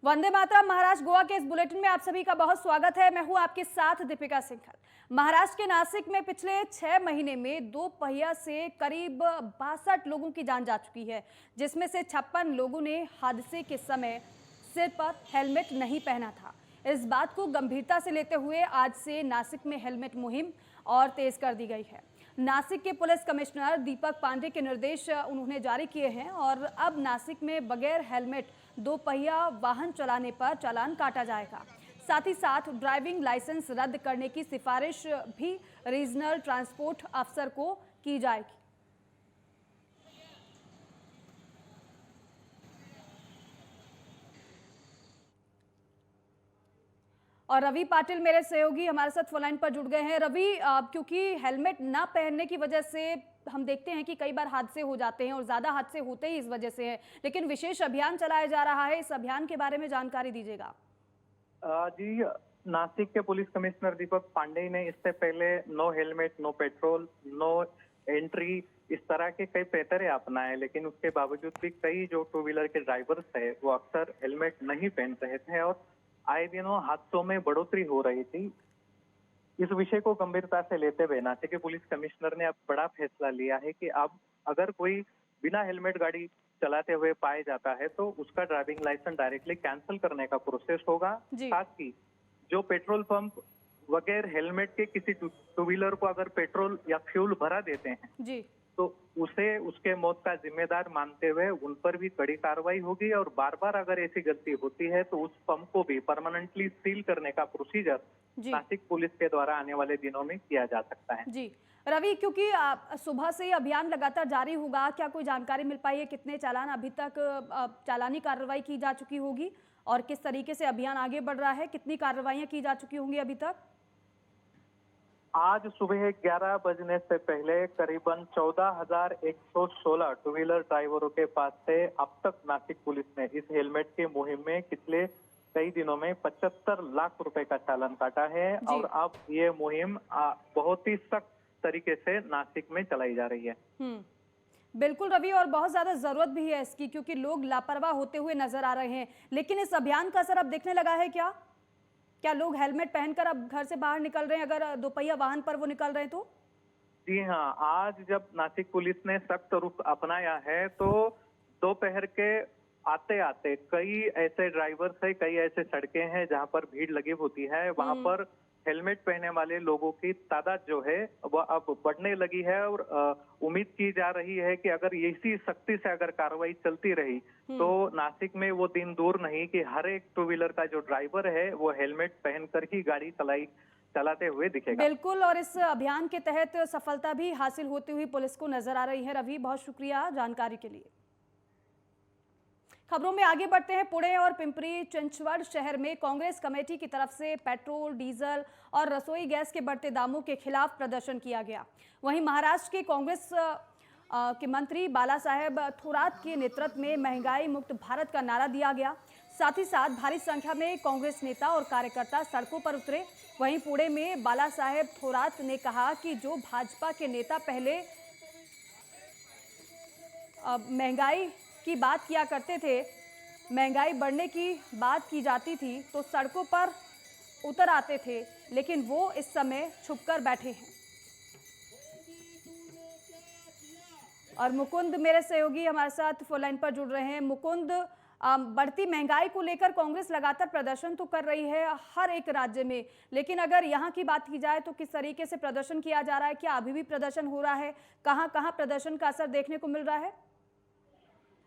वंदे मातरम। महाराष्ट्र गोवा के इस बुलेटिन में आप सभी का बहुत स्वागत है। मैं हूं आपके साथ दीपिका सिंघल। महाराष्ट्र के नासिक में पिछले 6 महीने में 2 पहिया से करीब 62 लोगों की जान जा चुकी है, जिसमें से 56 लोगों ने हादसे के समय सिर पर हेलमेट नहीं पहना था। इस बात को गंभीरता से लेते हुए आज से नासिक में हेलमेट मुहिम और तेज कर दी गई है। नासिक के पुलिस कमिश्नर दीपक पांडे के निर्देश उन्होंने जारी किए हैं और अब नासिक में बगैर हेलमेट 2 पहिया वाहन चलाने पर चालान काटा जाएगा। साथ ही साथ ड्राइविंग लाइसेंस रद्द करने की सिफारिश भी रीजनल ट्रांसपोर्ट अफसर को की जाएगी। और रवि पाटिल मेरे सहयोगी हमारे साथ फोन लाइन पर जुड़ गए हैं। रवि, क्योंकि हेलमेट ना पहनने की वजह से हम देखते हैं कि कई बार हादसे हो जाते हैं और ज्यादा हादसे होते ही इस वजह से हैं, लेकिन विशेष अभियान चलाया जा रहा है। इस अभियान के बारे में जानकारी दीजिएगा। जी, नासिक के पुलिस कमिश्नर दीपक पांडे ने इससे पहले no helmet, no petrol, no entry इस तरह के कई पैतरे अपनाए, लेकिन उसके बावजूद भी कई जो टू व्हीलर के ड्राइवर्स है वो अक्सर हेलमेट नहीं पहन रहे थे और आए दिनों हादसों में बढ़ोतरी हो रही थी। इस विषय को गंभीरता से लेते हुए नासिक के पुलिस कमिश्नर ने अब बड़ा फैसला लिया है कि अब अगर कोई बिना हेलमेट गाड़ी चलाते हुए पाया जाता है तो उसका ड्राइविंग लाइसेंस डायरेक्टली कैंसिल करने का प्रोसेस होगा। साथ ही जो पेट्रोल पंप बगैर हेलमेट के किसी टू व्हीलर को अगर पेट्रोल या फ्यूल भरा देते हैं जी, तो उसे उसके मौत का जिम्मेदार मानते हुए उन पर भी कड़ी कार्रवाई होगी और बार बार अगर ऐसी गलती होती है तो उस पंप को भी परमानेंटली सील करने का प्रोसीजर नासिक पुलिस के द्वारा आने वाले दिनों में किया जा सकता है। जी रवि, क्योंकि सुबह से अभियान लगातार जारी होगा, क्या कोई जानकारी मिल पाई है कितने चालान अभी तक चालानी कार्रवाई की जा चुकी होगी और किस तरीके से अभियान आगे बढ़ रहा है? कितनी कार्रवाइयां की जा चुकी होंगी अभी तक? आज सुबह 11 बजने से पहले करीबन 14,116 टू व्हीलर ड्राइवरों के पास से अब तक नासिक पुलिस ने इस हेलमेट के मुहिम में पिछले कई दिनों में 75 लाख रुपए का चालान काटा है और अब ये मुहिम बहुत ही सख्त तरीके से नासिक में चलाई जा रही है। बिल्कुल रवि, और बहुत ज्यादा जरूरत भी है इसकी, क्योंकि लोग लापरवाह होते हुए नजर आ रहे हैं। लेकिन इस अभियान का असर अब देखने लगा है क्या? क्या लोग हेलमेट पहनकर अब घर से बाहर निकल रहे हैं, अगर 2 पहिया वाहन पर वो निकल रहे हैं तो? जी हाँ, आज जब नासिक पुलिस ने सख्त रुख अपनाया है तो दोपहर के आते आते कई ऐसे ड्राइवर्स है, कई ऐसे सड़कें हैं जहां पर भीड़ लगी होती है, वहां पर हेलमेट पहनने वाले लोगों की तादाद जो है वह अब बढ़ने लगी है और उम्मीद की जा रही है कि अगर इसी सख्ती से अगर कार्रवाई चलती रही तो नासिक में वो दिन दूर नहीं कि हर एक टू व्हीलर का जो ड्राइवर है वो हेलमेट पहनकर ही गाड़ी चलाते हुए दिखेगा। बिल्कुल, और इस अभियान के तहत सफलता भी हासिल होती हुई पुलिस को नजर आ रही है। रवि, बहुत शुक्रिया जानकारी के लिए। खबरों में आगे बढ़ते हैं। पुणे और पिंपरी चिंचवड शहर में कांग्रेस कमेटी की तरफ से पेट्रोल, डीजल और रसोई गैस के बढ़ते दामों के खिलाफ प्रदर्शन किया गया। वहीं महाराष्ट्र के कांग्रेस के मंत्री बाला साहेब थोरात के नेतृत्व में महंगाई मुक्त भारत का नारा दिया गया। साथ ही साथ भारी संख्या में कांग्रेस नेता और कार्यकर्ता सड़कों पर उतरे। वहीं पुणे में बाला साहेब थोरात ने कहा कि जो भाजपा के नेता पहले महंगाई की बात किया करते थे, महंगाई बढ़ने की बात की जाती थी तो सड़कों पर उतर आते थे, लेकिन वो इस समय छुपकर बैठे हैं। और मुकुंद मेरे सहयोगी हमारे साथ फोन लाइन पर जुड़ रहे हैं। मुकुंद, बढ़ती महंगाई को लेकर कांग्रेस लगातार प्रदर्शन तो कर रही है हर एक राज्य में, लेकिन अगर यहाँ की बात की जाए तो किस तरीके से प्रदर्शन किया जा रहा है? क्या अभी भी प्रदर्शन हो रहा है? कहाँ कहाँ प्रदर्शन का असर देखने को मिल रहा है?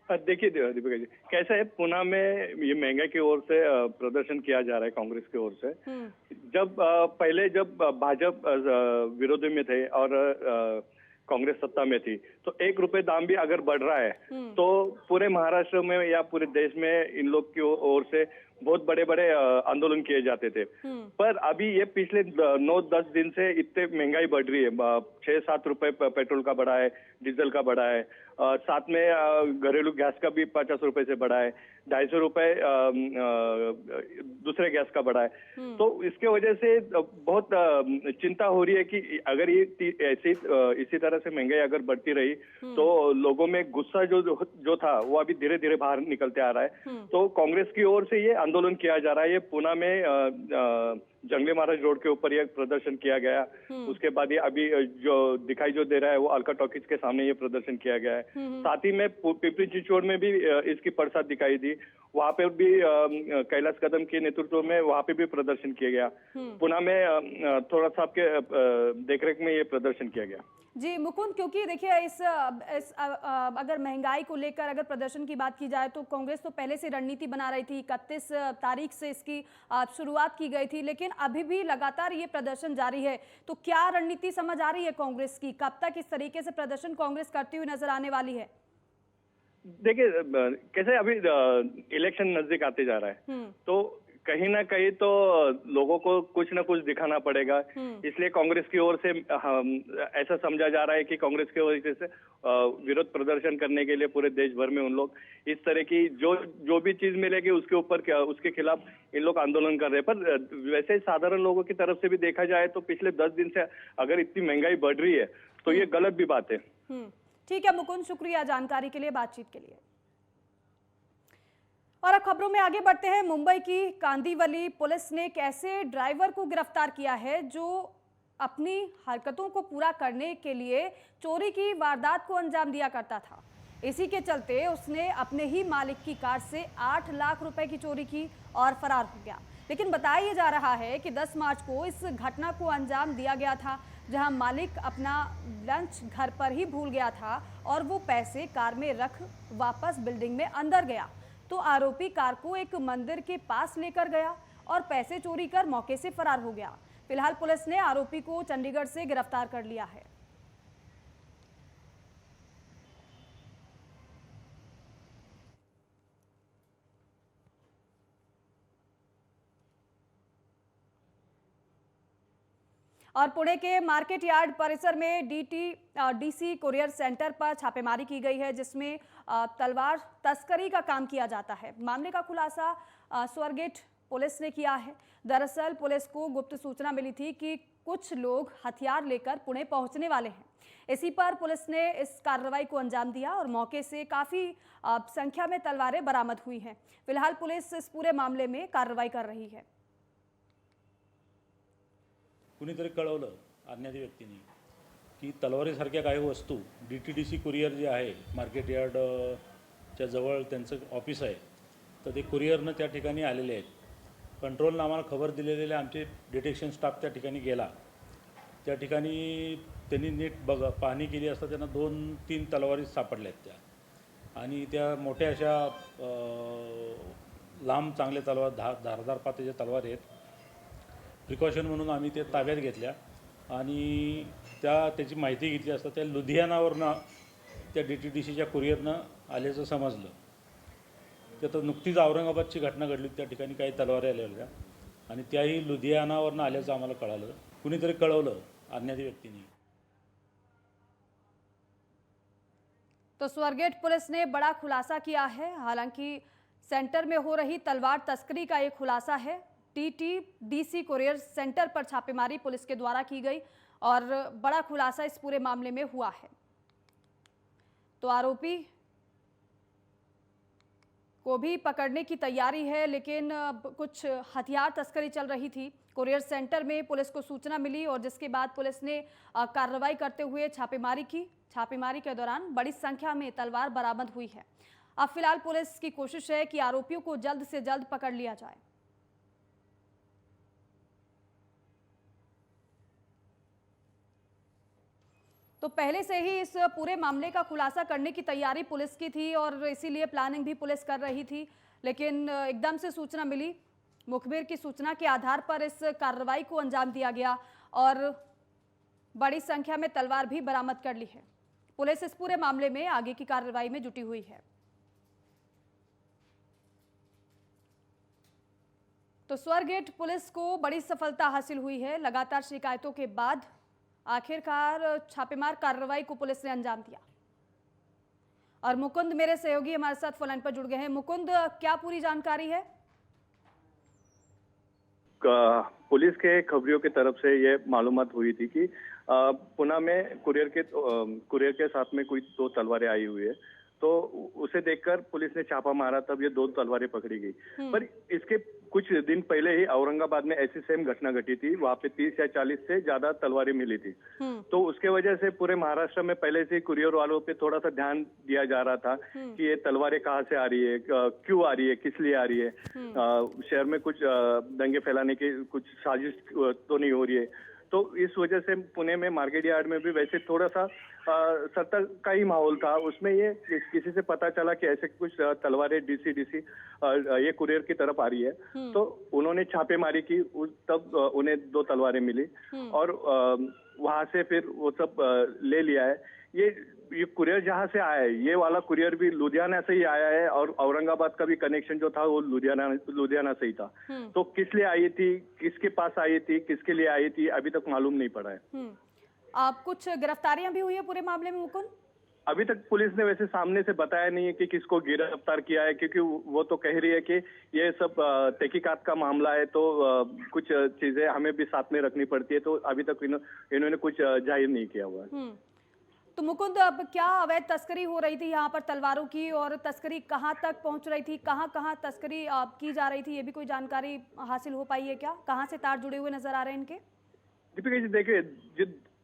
देखिए दीपिका जी, कैसा है, पुणे में ये महंगाई की ओर से प्रदर्शन किया जा रहा है कांग्रेस की ओर से। जब पहले जब भाजपा विरोधी में थे और कांग्रेस सत्ता में थी तो 1 रुपए दाम भी अगर बढ़ रहा है तो पूरे महाराष्ट्र में या पूरे देश में इन लोग की ओर से बहुत बड़े बड़े आंदोलन किए जाते थे। पर अभी ये पिछले 9-10 दिन से इतने महंगाई बढ़ रही है। 6-7 रुपए पेट्रोल का बढ़ा है, डीजल का बढ़ा है, साथ में घरेलू गैस का भी 50 रुपए से बढ़ा है, 250 रुपए दूसरे गैस का बढ़ा है। तो इसके वजह से बहुत चिंता हो रही है कि अगर ये इसी तरह से महंगाई अगर बढ़ती रही गई तो लोगों में गुस्सा जो था वो अभी धीरे धीरे बाहर निकलते आ रहा है। तो कांग्रेस की ओर से ये आंदोलन किया जा रहा है। ये पुणे में जंगली महाराज रोड के ऊपर ये प्रदर्शन किया गया। उसके बाद ये अभी जो दिखाई जो दे रहा है वो अलका टॉकीज के सामने ये प्रदर्शन किया गया है। साथ ही में पिपरी चिंचवड में भी इसकी परसाद दिखाई दी। वहां पे भी कैलाश कदम के नेतृत्व में वहां पे भी प्रदर्शन किया गया। पुणे में थोड़ा सा आपके देखरेख में ये प्रदर्शन किया गया। जी मुकुंद, क्योंकि देखिए अगर महंगाई को लेकर अगर प्रदर्शन की बात की जाए तो कांग्रेस तो पहले से रणनीति बना रही थी। 31 तारीख से इसकी शुरुआत की गई थी, लेकिन अभी भी लगातार ये प्रदर्शन जारी है। तो क्या रणनीति समझ आ रही है कांग्रेस की? कब तक इस तरीके से प्रदर्शन कांग्रेस करती हुई नजर आने वाली है? देखिए कैसे अभी इलेक्शन नजदीक आते जा रहा है तो कहीं ना कहीं तो लोगों को कुछ ना कुछ दिखाना पड़ेगा। इसलिए कांग्रेस की ओर से ऐसा समझा जा रहा है कि कांग्रेस की वजह से विरोध प्रदर्शन करने के लिए पूरे देश भर में उन लोग इस तरह की जो भी चीज मिलेगी उसके ऊपर उसके खिलाफ इन लोग आंदोलन कर रहे हैं। पर वैसे साधारण लोगों की तरफ से भी देखा जाए तो पिछले 10 दिन से अगर इतनी महंगाई बढ़ रही है तो ये गलत भी बात है। ठीक है मुकुंद, शुक्रिया जानकारी के लिए, बातचीत के लिए। और अब खबरों में आगे बढ़ते हैं। मुंबई की कांदिवली पुलिस ने एक ऐसे ड्राइवर को गिरफ्तार किया है जो अपनी हरकतों को पूरा करने के लिए चोरी की वारदात को अंजाम दिया करता था। इसी के चलते उसने अपने ही मालिक की कार से 8 लाख रुपए की चोरी की और फरार हो गया। लेकिन बताया जा रहा है कि 10 मार्च को इस घटना को अंजाम दिया गया था, जहां मालिक अपना लंच घर पर ही भूल गया था और वो पैसे कार में रख वापस बिल्डिंग में अंदर गया। तो आरोपी कार को एक मंदिर के पास लेकर गया और पैसे चोरी कर मौके से फरार हो गया। फिलहाल पुलिस ने आरोपी को चंडीगढ़ से गिरफ्तार कर लिया है। और पुणे के मार्केट यार्ड परिसर में डीसी कुरियर सेंटर पर छापेमारी की गई है, जिसमें तलवार तस्करी का काम किया जाता है। मामले का खुलासा स्वारगेट पुलिस ने किया है। दरअसल पुलिस को गुप्त सूचना मिली थी कि कुछ लोग हथियार लेकर पुणे पहुंचने वाले हैं। इसी पर पुलिस ने इस कार्रवाई को अंजाम दिया और मौके से काफी संख्या में तलवारें बरामद हुई हैं। फिलहाल पुलिस इस पूरे मामले में कार्रवाई कर रही है। कुणीतरी कळवलं अज्ञात व्यक्तीने की तलवारीसारख्या काही वस्तू DTDC कुरिअर जे आहे मार्केट यार्डच्या जवळ त्यांचं ऑफिस आहे, तर ते कुरिअरनं त्या ठिकाणी आलेले आहेत। कंट्रोलनं आम्हाला खबर दिलेले आमचे डिटेक्शन स्टाफ त्या ठिकाणी गेला। त्या ठिकाणी त्यांनी नीट पाहणी केली असता त्यांना 2-3 तलवारी सापडल्या आहेत त्या, आणि त्या मोठ्या अशा लांब चांगले तलवार धारदार पातेच्या तलवार आहेत। प्रिकॉशन म्हणून आम्ही ते ताब्यात घेतल्या आणि त्याची माहिती घेतली असता त्या लुधियानावरनं त्या DTDCच्या कुरिअरनं आल्याचं समजलं। त्यात नुकतीच औरंगाबादची घटना घडली, त्या ठिकाणी काही तलवारी आल्या होत्या आणि त्याही लुधियानावरनं आल्याचं आम्हाला कळालं। कुणीतरी कळवलं अज्ञात व्यक्तीने। तो स्वारगेट पुलिस ने बड़ा खुलासा किया है। हालांकि सेंटर में हो रही तलवार तस्करी का एक खुलासा है। DTDC कुरियर सेंटर पर छापेमारी पुलिस के द्वारा की गई और बड़ा खुलासा इस पूरे मामले में हुआ है। तो आरोपी को भी पकड़ने की तैयारी है, लेकिन कुछ हथियार तस्करी चल रही थी। कुरियर सेंटर में पुलिस को सूचना मिली और जिसके बाद पुलिस ने कार्रवाई करते हुए छापेमारी की। छापेमारी के दौरान बड़ी संख्या में तलवार बरामद हुई है। अब फिलहाल पुलिस की कोशिश है कि आरोपियों को जल्द से जल्द पकड़ लिया जाए। तो पहले से ही इस पूरे मामले का खुलासा करने की तैयारी पुलिस की थी और इसीलिए प्लानिंग भी पुलिस कर रही थी, लेकिन एकदम से सूचना मिली। मुखबिर की सूचना के आधार पर इस कार्रवाई को अंजाम दिया गया और बड़ी संख्या में तलवार भी बरामद कर ली है। पुलिस इस पूरे मामले में आगे की कार्रवाई में जुटी हुई है। तो स्वारगेट पुलिस को बड़ी सफलता हासिल हुई है। लगातार शिकायतों के बाद आखिरकार छापेमार कार्रवाई को पुलिस ने अंजाम दिया। और मुकुंद मेरे सहयोगी हमारे साथ फोन लाइन पर जुड़ गए हैं। मुकुंद, क्या पूरी जानकारी है? पुलिस के खबरियों की तरफ से ये मालूमात हुई थी कि पुणे में कुरियर के साथ में कोई 2 तलवारें आई हुई है, तो उसे देखकर पुलिस ने छापा मारा, तब ये 2 तलवारें पकड़ी गई। पर इसके कुछ दिन पहले ही औरंगाबाद में ऐसी सेम घटना घटी थी, वहां पे 30 या 40 से ज्यादा तलवारें मिली थी। तो उसके वजह से पूरे महाराष्ट्र में पहले से कुरियर वालों पे थोड़ा सा ध्यान दिया जा रहा था कि ये तलवारें कहाँ से आ रही है, क्यों आ रही है, किस लिए आ रही है, शहर में कुछ दंगे फैलाने की कुछ साजिश तो नहीं हो रही है। तो इस वजह से पुणे में मार्केट यार्ड में भी वैसे थोड़ा सा सतर्क का ही माहौल था। उसमें ये किसी से पता चला कि ऐसे कुछ तलवारें डीसी ये कुरियर की तरफ आ रही है, तो उन्होंने छापेमारी की, तब उन्हें 2 तलवारें मिली और वहां से फिर वो सब ले लिया है। ये कुरियर जहां से आया है, ये वाला कुरियर भी लुधियाना से ही आया है और औरंगाबाद का भी कनेक्शन जो था वो लुधियाना से ही था। तो किस लिए आई थी, किसके पास आई थी, किसके लिए आई थी, अभी तक मालूम नहीं पड़ा है। आप कुछ गिरफ्तारियां भी हुई है पूरे मामले में मुकुंद? अभी तक पुलिस ने वैसे सामने से बताया नहीं है कि किसको गिरफ्तार किया है, क्योंकि वो तो कह रही है कि ये सब तहकीकात का मामला है, तो कुछ चीजें हमें भी साथ में रखनी पड़ती है, तो अभी तक इन्होंने कुछ जाहिर नहीं किया हुआ है। तो मुकुंद, अब क्या अवैध तस्करी हो रही थी यहाँ पर तलवारों की, और तस्करी कहाँ तक पहुँच रही थी, कहाँ कहाँ तस्करी की जा रही थी, ये भी कोई जानकारी हासिल हो पाई है क्या? कहाँ से तार जुड़े हुए नजर आ रहे हैं इनके? दीपिका जी देखिए,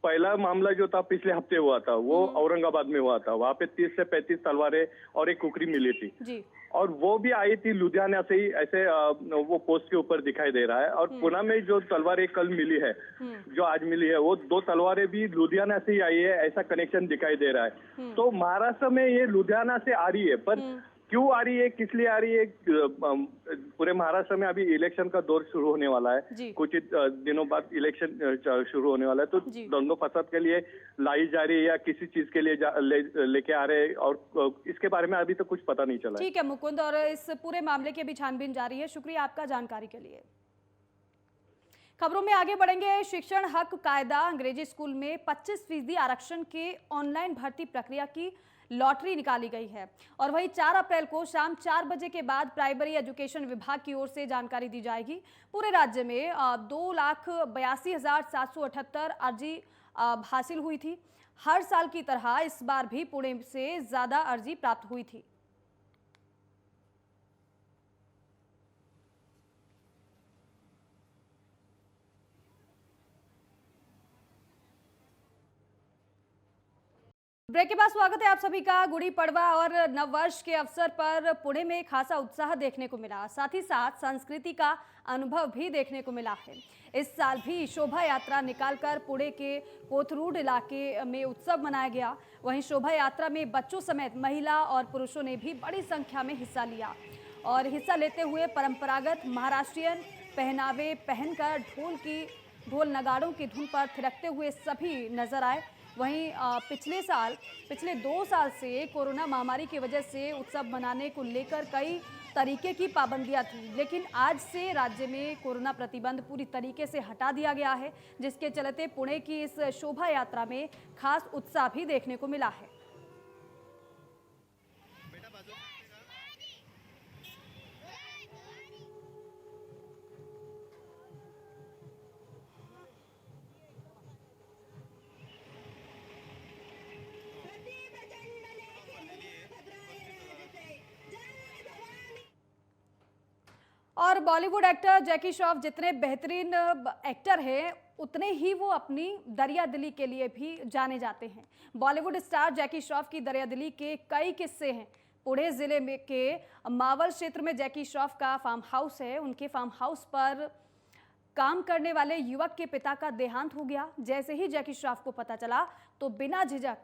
पहला मामला जो था पिछले हफ्ते हुआ था, वो औरंगाबाद में हुआ था। वहाँ पे 30 से 35 तलवारें और एक कुकरी मिली थी जी। और वो भी आई थी लुधियाना से ही, ऐसे वो पोस्ट के ऊपर दिखाई दे रहा है। और पुणे में जो तलवारें कल मिली है, जो आज मिली है, वो 2 तलवारें भी लुधियाना से ही आई है, ऐसा कनेक्शन दिखाई दे रहा है। तो महाराष्ट्र में ये लुधियाना से आ रही है, पर क्यों आ रही है, किस लिए आ रही है, पूरे महाराष्ट्र में अभी इलेक्शन का दौर शुरू होने वाला है, कुछ दिनों बाद इलेक्शन शुरू होने वाला है, तो दंगों फसाद के लिए लाई जा रही है या किसी चीज के लिए लेके आ रहे हैं, और इसके बारे में अभी तो कुछ पता नहीं चला। ठीक है मुकुंद, और इस पूरे मामले की अभी छानबीन जारी है। शुक्रिया आपका जानकारी के लिए। खबरों में आगे बढ़ेंगे। शिक्षण हक कायदा अंग्रेजी स्कूल में 25% आरक्षण के ऑनलाइन भर्ती प्रक्रिया की लॉटरी निकाली गई है, और वही 4 अप्रैल को शाम 4 बजे के बाद प्राइमरी एजुकेशन विभाग की ओर से जानकारी दी जाएगी। पूरे राज्य में 2,82,778 अर्जी हासिल हुई थी। हर साल की तरह इस बार भी पुणे से ज्यादा अर्जी प्राप्त हुई थी। ब्रेक के बाद स्वागत है आप सभी का। गुड़ी पड़वा और नववर्ष के अवसर पर पुणे में खासा उत्साह देखने को मिला, साथ ही साथ संस्कृति का अनुभव भी देखने को मिला है। इस साल भी शोभा यात्रा निकालकर पुणे के कोथरूड इलाके में उत्सव मनाया गया। वहीं शोभा यात्रा में बच्चों समेत महिला और पुरुषों ने भी बड़ी संख्या में हिस्सा लिया, और हिस्सा लेते हुए परंपरागत महाराष्ट्रीयन पहनावे पहनकर ढोल नगाड़ों की धुन पर थिरकते हुए सभी नजर आए। वहीं पिछले 2 साल से कोरोना महामारी की वजह से उत्सव मनाने को लेकर कई तरीके की पाबंदियां थी, लेकिन आज से राज्य में कोरोना प्रतिबंध पूरी तरीके से हटा दिया गया है, जिसके चलते पुणे की इस शोभा यात्रा में खास उत्साह भी देखने को मिला है। और बॉलीवुड एक्टर जैकी श्रॉफ जितने बेहतरीन एक्टर हैं, उतने ही वो अपनी दरियादिली के लिए भी जाने जाते हैं। बॉलीवुड स्टार जैकी श्रॉफ की दरियादिली के कई किस्से हैं। पुणे जिले में के मावल क्षेत्र में जैकी श्रॉफ का फार्म हाउस है। उनके फार्म हाउस पर काम करने वाले युवक के पिता का देहांत हो गया। जैसे ही जैकी श्रॉफ को पता चला तो बिना झिझक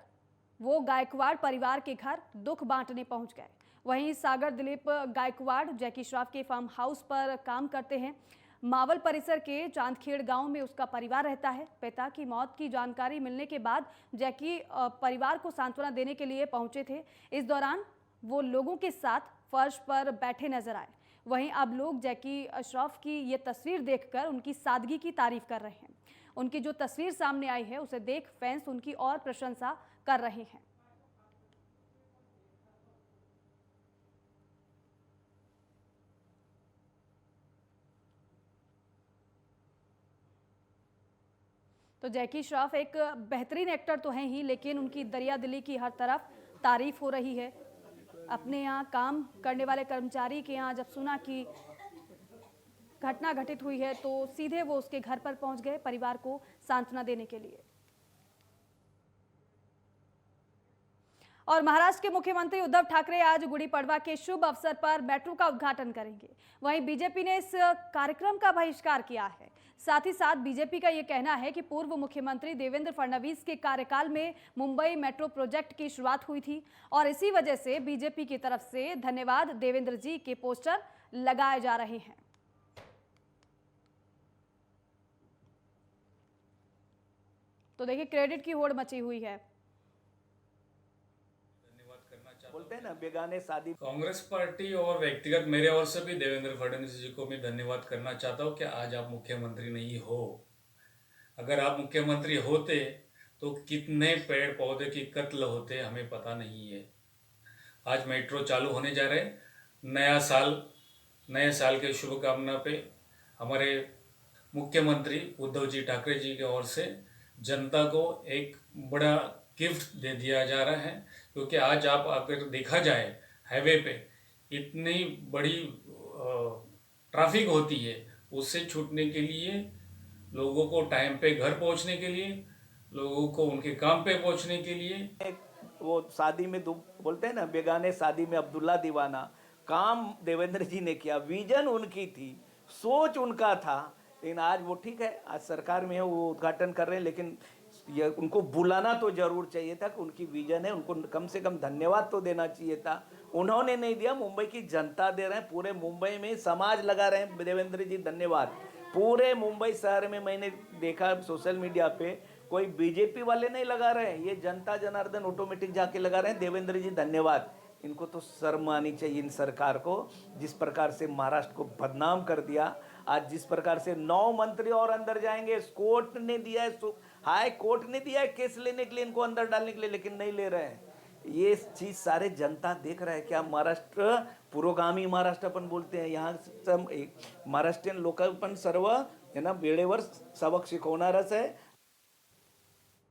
वो गायकवाड़ परिवार के घर दुख बांटने पहुंच गए। वहीं सागर दिलीप गायकवाड़ जैकी श्रॉफ के फार्म हाउस पर काम करते हैं। मावल परिसर के चांदखेड़ गांव में उसका परिवार रहता है। पिता की मौत की जानकारी मिलने के बाद जैकी परिवार को सांत्वना देने के लिए पहुंचे थे। इस दौरान वो लोगों के साथ फर्श पर बैठे नजर आए। वहीं अब लोग जैकी श्रॉफ की ये तस्वीर देखकर उनकी सादगी की तारीफ कर रहे हैं। उनकी जो तस्वीर सामने आई है उसे देख फैंस उनकी और प्रशंसा कर रहे हैं। तो तो जैकी श्रॉफ एक बेहतरीन एक्टर तो हैं ही, लेकिन उनकी दरिया दिली की हर तरफ तारीफ हो रही है। अपने यहाँ काम करने वाले कर्मचारी के यहाँ जब सुना कि घटना घटित हुई है तो सीधे वो उसके घर पर पहुंच गए परिवार को सांत्वना देने के लिए। और महाराष्ट्र के मुख्यमंत्री उद्धव ठाकरे आज गुड़ी पड़वा के शुभ अवसर पर मेट्रो का उद्घाटन करेंगे। वहीं बीजेपी ने इस कार्यक्रम का बहिष्कार किया है। साथ ही साथ बीजेपी का यह कहना है कि पूर्व मुख्यमंत्री देवेंद्र फडणवीस के कार्यकाल में मुंबई मेट्रो प्रोजेक्ट की शुरुआत हुई थी और इसी वजह से बीजेपी की तरफ से धन्यवाद देवेंद्र जी के पोस्टर लगाए जा रहे हैं। तो देखिए, क्रेडिट की होड़ मची हुई है। बोलते हैं ना, बेगाने शादी। कांग्रेस पार्टी और व्यक्तिगत मेरे ओर से भी देवेंद्र फडणवीस जी को मैं धन्यवाद करना चाहता हूं कि आज आप मुख्यमंत्री नहीं हो। अगर आप मुख्यमंत्री होते तो कितने पेड़ पौधे की कत्ल होते हमें पता नहीं है। आज मेट्रो चालू होने जा रहे हैं। नए साल के शुभकामना पे हमारे मुख्यमंत्री उद्धव जी ठाकरे जी की ओर से जनता को एक बड़ा गिफ्ट दे दिया जा रहा है, क्योंकि आज आप अगर देखा जाए हाईवे पे इतनी बड़ी ट्रैफिक होती है, उससे छूटने के लिए, लोगों को टाइम पे घर पहुंचने के लिए, लोगों को उनके काम पे पहुंचने के लिए। वो शादी में बोलते हैं ना, बेगाने शादी में अब्दुल्ला दीवाना। काम देवेंद्र जी ने किया, विजन उनकी थी, सोच उनका था। लेकिन आज वो ठीक है, आज सरकार में है, वो उद्घाटन कर रहे हैं, लेकिन ये उनको बुलाना तो जरूर चाहिए था कि उनकी विजन है, उनको कम से कम धन्यवाद तो देना चाहिए था। उन्होंने नहीं दिया, मुंबई की जनता दे रहे हैं, पूरे मुंबई में समाज लगा रहे हैं। देवेंद्र जी धन्यवाद। पूरे मुंबई शहर में मैंने देखा सोशल मीडिया पे कोई बीजेपी वाले नहीं लगा रहे हैं, ये जनता जनार्दन ऑटोमेटिक जाके लगा रहे हैं। देवेंद्र जी धन्यवाद। इनको तो शर्म आनी चाहिए इन सरकार को, जिस प्रकार से महाराष्ट्र को बदनाम कर दिया। आज जिस प्रकार से 9 मंत्री और अंदर जाएंगे, कोर्ट ने दिया है, हाई कोर्ट ने दिया है केस लेने के लिए, इनको अंदर डालने के लिए, लेकिन नहीं ले रहे हैं। ये चीज सारे जनता देख रहा है। क्या महाराष्ट्र पुरोगामी महाराष्ट्र अपन बोलते हैं, यहाँ महाराष्ट्रीयन लोक पण सर्व यांना वेळेवर सबक शिकवणारच आहे।